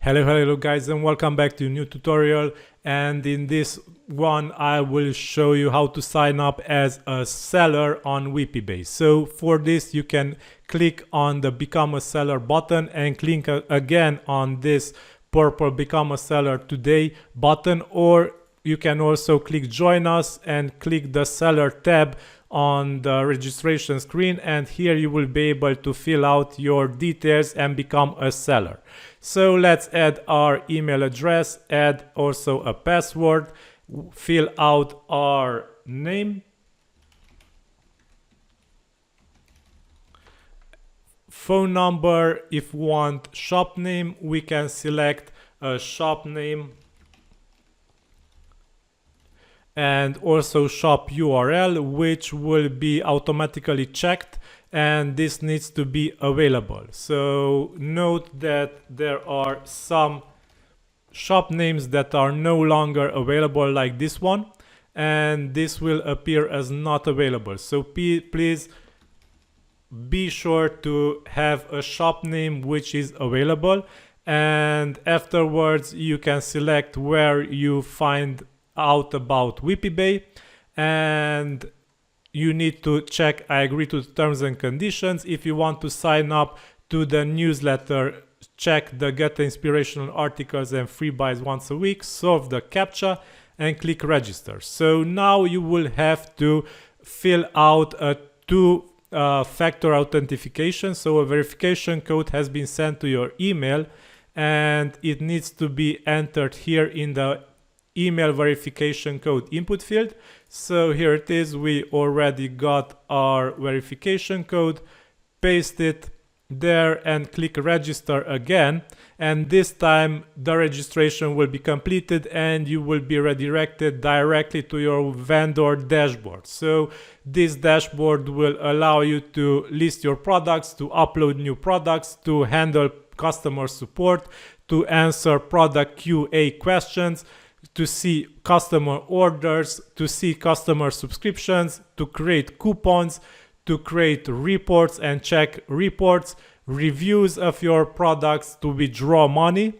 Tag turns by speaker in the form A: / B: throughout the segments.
A: Hello guys, and welcome back to a new tutorial. And in this one I will show you how to sign up as a seller on WPBay. So for this you can click on the become a seller button and click again on this purple become a seller today button, or you can also click join us and click the seller tab on the registration screen, and here you will be able to fill out your details and become a seller. So let's add our email address, add also a password, fill out our name, phone number. If we want shop name, we can select a shop name, and also shop URL, which will be automatically checked, and this needs to be available. So note that there are some shop names that are no longer available, like this one, and this will appear as not available. So please be sure to have a shop name which is available, and afterwards you can select where you find out about WPBay, and you need to check I agree to terms and conditions. If you want to sign up to the newsletter, check the get inspirational articles and free buys once a week, solve the captcha and click register. So now you will have to fill out a two-factor authentication. So a verification code has been sent to your email, and it needs to be entered here in the email verification code input field. So here it is, we already got our verification code, paste it there and click register again, and this time the registration will be completed and you will be redirected directly to your vendor dashboard. So this dashboard will allow you to list your products, to upload new products, to handle customer support, to answer product QA questions, to see customer orders, to see customer subscriptions, to create coupons, to create reports and check reports, reviews of your products, to withdraw money.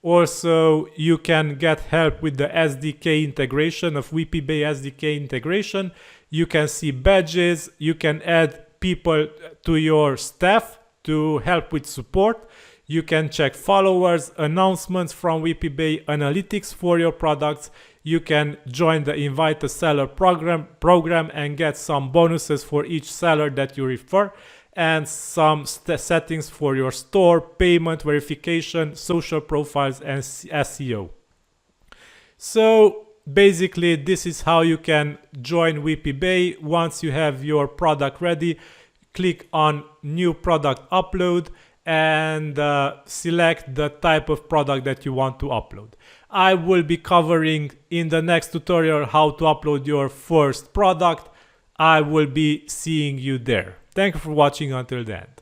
A: Also, you can get help with the SDK integration of WPBay SDK integration. You can see badges, you can add people to your staff to help with support. You can check followers, announcements from WPBay, analytics for your products. You can join the Invite a Seller program and get some bonuses for each seller that you refer, and some settings for your store, payment verification, social profiles, and SEO. So basically this is how you can join WPBay. Once you have your product ready, click on new product upload and select the type of product that you want to upload. I will be covering in the next tutorial how to upload your first product. I will be seeing you there. Thank you for watching until the end.